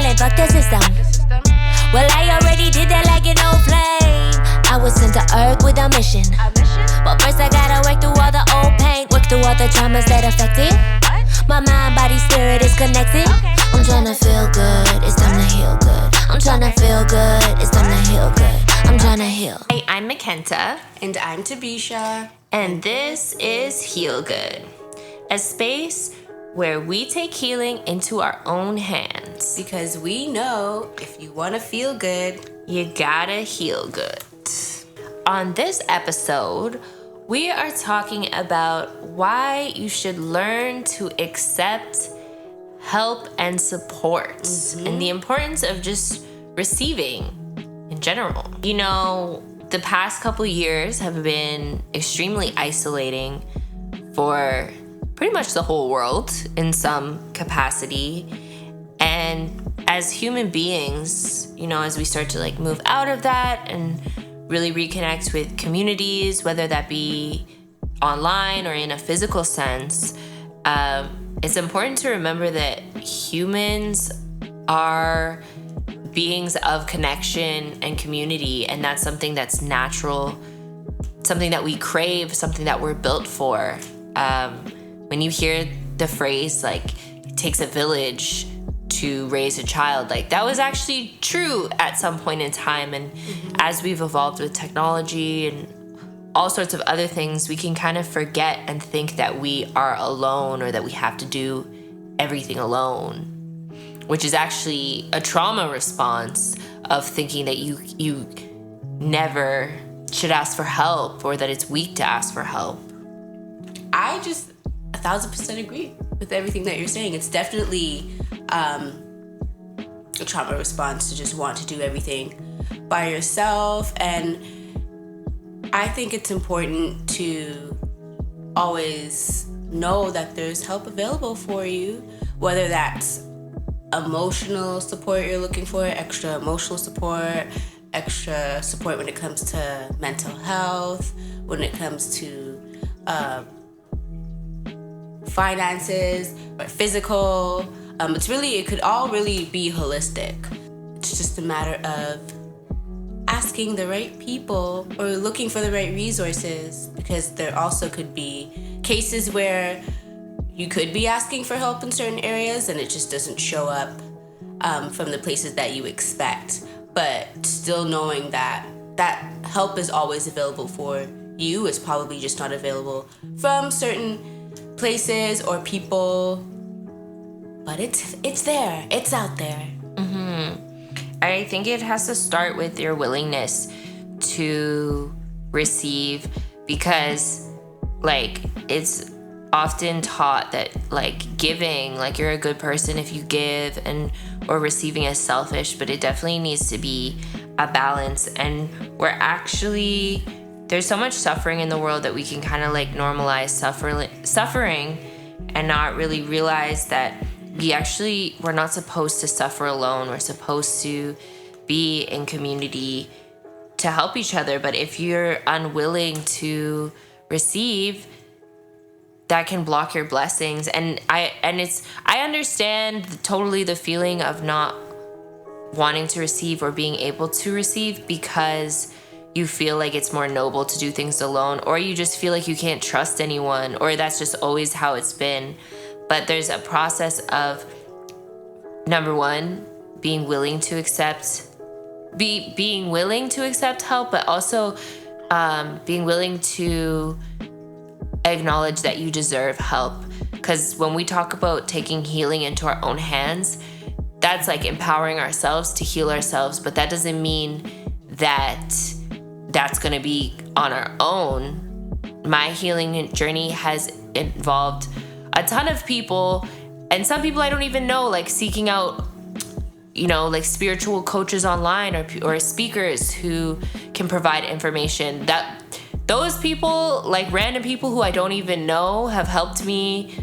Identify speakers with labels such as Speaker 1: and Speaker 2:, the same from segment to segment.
Speaker 1: feeling, fuck the system. Well, I already did that like an old flame. I was sent to earth with a mission. But first I gotta work through all the old pain, work through all the traumas that affected. My mind, body, spirit is connected. I'm tryna feel good, it's time to heal good. I'm tryna feel good, it's time to heal good. I'm tryna heal.
Speaker 2: Hey, I'm Makenta.
Speaker 3: And I'm Tabisha.
Speaker 2: And this is Heal Good, a space where we take healing into our own hands.
Speaker 3: Because we know if you want to feel good,
Speaker 2: you gotta heal good. On this episode, we are talking about why you should learn to accept help and support, and the importance of just receiving in general. You know, the past couple years have been extremely isolating for pretty much the whole world in some capacity. And as human beings, you know, as we start to like move out of that and really reconnect with communities, whether that be online or in a physical sense, it's important to remember that humans are beings of connection and community, and that's something that's natural, something that we crave, something that we're built for. When you hear the phrase, like, it takes a village to raise a child, like, that was actually true at some point in time. And as we've evolved with technology and all sorts of other things, we can kind of forget and think that we are alone or that we have to do everything alone, which is actually a trauma response of thinking that you never should ask for help or that it's weak to ask for help.
Speaker 3: I just 1,000% agree with everything that you're saying. It's definitely a trauma response to just want to do everything by yourself. And I think it's important to always know that there's help available for you, whether that's emotional support you're looking for, extra emotional support, extra support when it comes to mental health, when it comes to finances, or physical. It could all really be holistic. It's just a matter of asking the right people or looking for the right resources, because there also could be cases where you could be asking for help in certain areas and it just doesn't show up from the places that you expect. But still knowing that help is always available for you, is probably just not available from certain places or people. But it's there. It's out there.
Speaker 2: I think it has to start with your willingness to receive, because like it's often taught that like giving, like you're a good person if you give, and or receiving is selfish, but it definitely needs to be a balance. And there's so much suffering in the world that we can kind of like normalize suffering and not really realize that we're not supposed to suffer alone. We're supposed to be in community to help each other. But if you're unwilling to receive, that can block your blessings. And I understand totally the feeling of not wanting to receive or being able to receive, because you feel like it's more noble to do things alone, or you just feel like you can't trust anyone, or that's just always how it's been. But there's a process of, number one, being willing to accept help, but also being willing to acknowledge that you deserve help. Because when we talk about taking healing into our own hands, that's like empowering ourselves to heal ourselves, but that doesn't mean that that's going to be on our own. My healing journey has involved a ton of people, and some people I don't even know, like seeking out, you know, like spiritual coaches online or speakers who can provide information. That those people, like random people who I don't even know, have helped me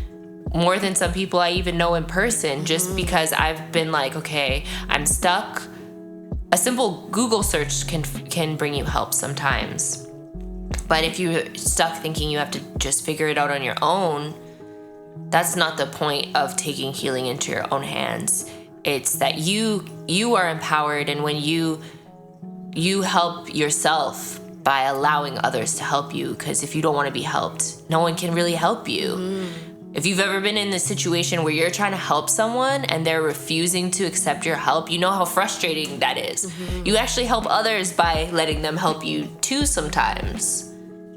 Speaker 2: more than some people I even know in person, just because I've been like, okay, I'm stuck. A simple Google search can bring you help sometimes. But if you're stuck thinking you have to just figure it out on your own, that's not the point of taking healing into your own hands. It's that you are empowered, and when you help yourself by allowing others to help you, because if you don't want to be helped, no one can really help you. If you've ever been in this situation where you're trying to help someone and they're refusing to accept your help, you know how frustrating that is. You actually help others by letting them help you too sometimes.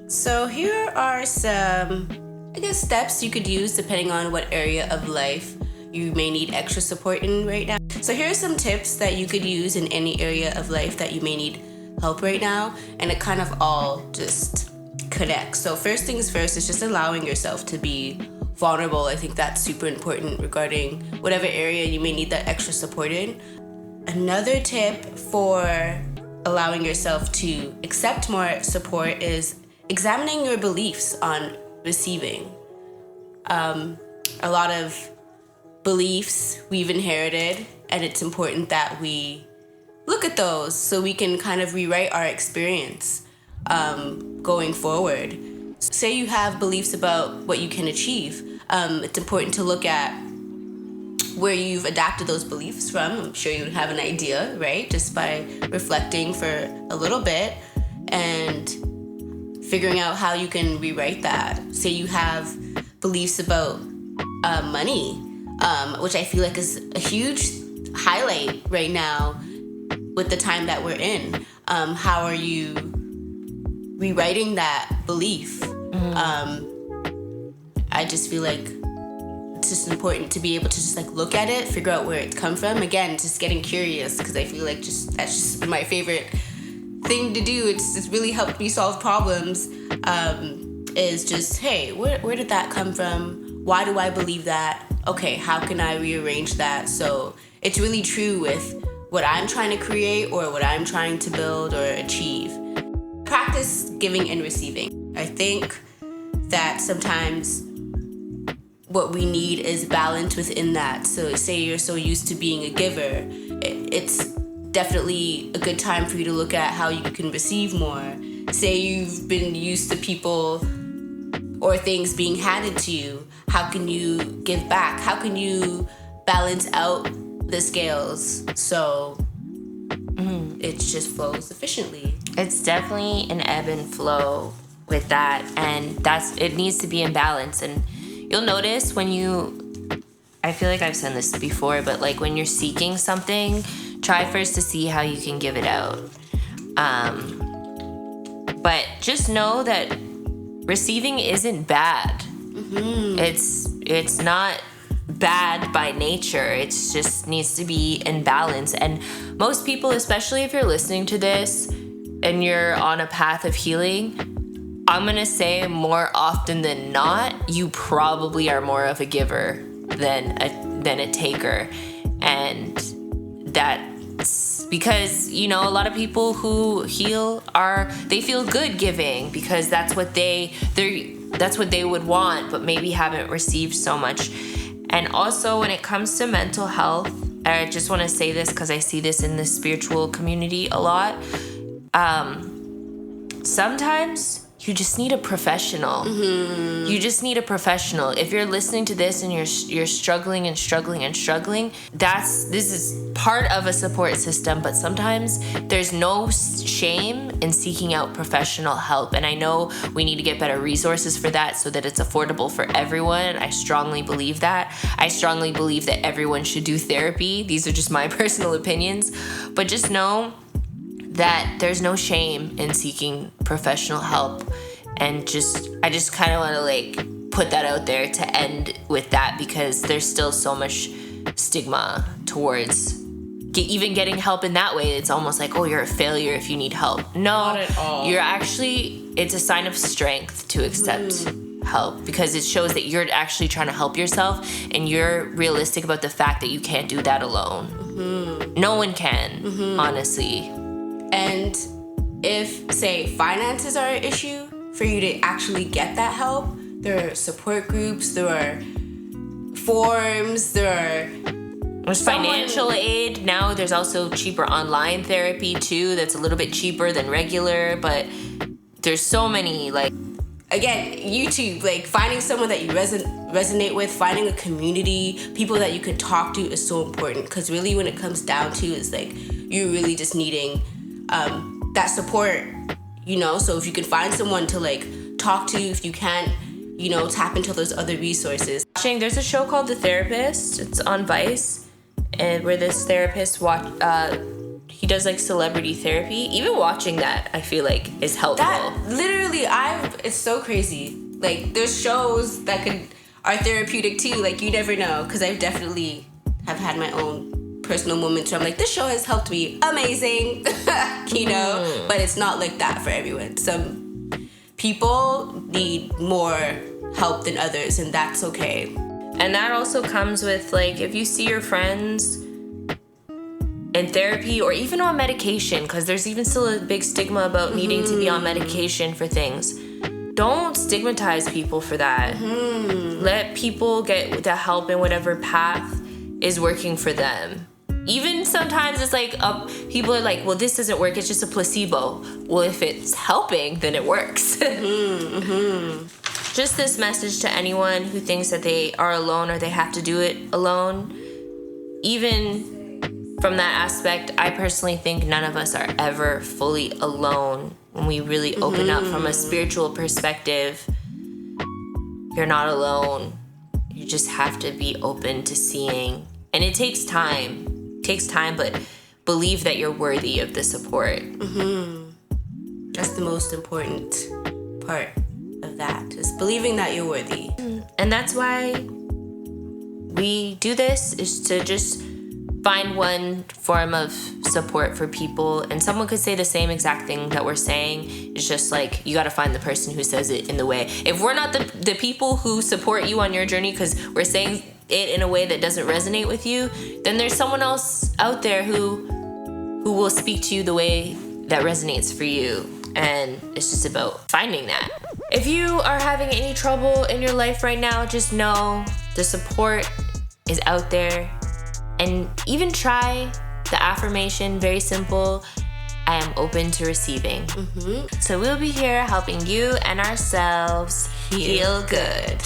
Speaker 3: So here are some, I guess, steps you could use depending on what area of life you may need extra support in right now. So here are some tips that you could use in any area of life that you may need help right now, and it kind of all just connects. So first things first is just allowing yourself to be vulnerable. I think that's super important regarding whatever area you may need that extra support in. Another tip for allowing yourself to accept more support is examining your beliefs on receiving. A lot of beliefs we've inherited, and it's important that we look at those so we can kind of rewrite our experience going forward. Say you have beliefs about what you can achieve. It's important to look at where you've adapted those beliefs from. I'm sure you have an idea, right? Just by reflecting for a little bit and figuring out how you can rewrite that. Say you have beliefs about money, which I feel like is a huge highlight right now with the time that we're in. How are you rewriting that belief? I just feel like it's just important to be able to just like look at it, figure out where it's come from. Again, just getting curious, because I feel like that's just my favorite thing to do. It's just really helped me solve problems. Is just, hey, where did that come from? Why do I believe that? Okay, how can I rearrange that so it's really true with what I'm trying to create or what I'm trying to build or achieve? Practice giving and receiving. I think that sometimes what we need is balance within that. So say you're so used to being a giver, it's definitely a good time for you to look at how you can receive more. Say you've been used to people or things being handed to you, how can you give back? How can you balance out the scales so it just flows efficiently?
Speaker 2: It's definitely an ebb and flow with that, and it needs to be in balance. And you'll notice I feel like I've said this before, but like when you're seeking something, try first to see how you can give it out. But just know that receiving isn't bad. It's not bad by nature. It just needs to be in balance. And most people, especially if you're listening to this and you're on a path of healing, I'm gonna say more often than not, you probably are more of a giver than a taker. And that's because, a lot of people who heal they feel good giving because that's what they would want, but maybe haven't received so much. And also when it comes to mental health, I just want to say this because I see this in the spiritual community a lot. Sometimes you just need a professional. You just need a professional. If you're listening to this and you're struggling and struggling and struggling, this is part of a support system, but sometimes there's no shame in seeking out professional help. And I know we need to get better resources for that so that it's affordable for everyone. I strongly believe that. I strongly believe that everyone should do therapy. These are just my personal opinions. But just know that there's no shame in seeking professional help. And I just kind of want to put that out there to end with that, because there's still so much stigma towards even getting help in that way. It's almost like, oh, you're a failure if you need help. No,
Speaker 3: not at all.
Speaker 2: It's a sign of strength to accept help, because it shows that you're actually trying to help yourself and you're realistic about the fact that you can't do that alone. No one can, honestly.
Speaker 3: And if, say, finances are an issue for you to actually get that help, there are support groups, there are forums,
Speaker 2: There's financial aid. Now there's also cheaper online therapy too that's a little bit cheaper than regular, but there's so many, again, YouTube, finding someone that you resonate
Speaker 3: resonate with, finding a community, people that you can talk to is so important. Because really when it comes down to it's like you're really just needing that support, you know. So if you can find someone to like talk to, if you can't, you know, tap into those other resources.
Speaker 2: There's a show called The Therapist. It's on Vice, and where this therapist he does like celebrity therapy. Even watching that, I feel like is helpful.
Speaker 3: That literally, it's so crazy. Like there's shows that are therapeutic too. Like you never know, because I definitely have had my own personal moments where I'm like, this show has helped me, amazing, you know. But it's not like that for everyone. Some people need more help than others, and that's okay.
Speaker 2: And that also comes with like if you see your friends in therapy or even on medication, because there's even still a big stigma about needing to be on medication for things. Don't stigmatize people for that. Let people get the help in whatever path is working for them. Even sometimes it's like people are like, well, this doesn't work, it's just a placebo. Well, if it's helping, then it works. Just this message to anyone who thinks that they are alone or they have to do it alone. Even from that aspect, I personally think none of us are ever fully alone. When we really open up from a spiritual perspective, you're not alone. You just have to be open to seeing. And it takes time. It takes time, but believe that you're worthy of the support.
Speaker 3: That's the most important part of that, is believing that you're worthy.
Speaker 2: And that's why we do this, is to just find one form of support for people. And someone could say the same exact thing that we're saying. It's just like you got to find the person who says it in the way. If we're not the people who support you on your journey because we're saying it in a way that doesn't resonate with you, then there's someone else out there who will speak to you the way that resonates for you. And it's just about finding that. If you are having any trouble in your life right now, just know the support is out there. And even try the affirmation, very simple, I am open to receiving. So we'll be here helping you and ourselves heal good.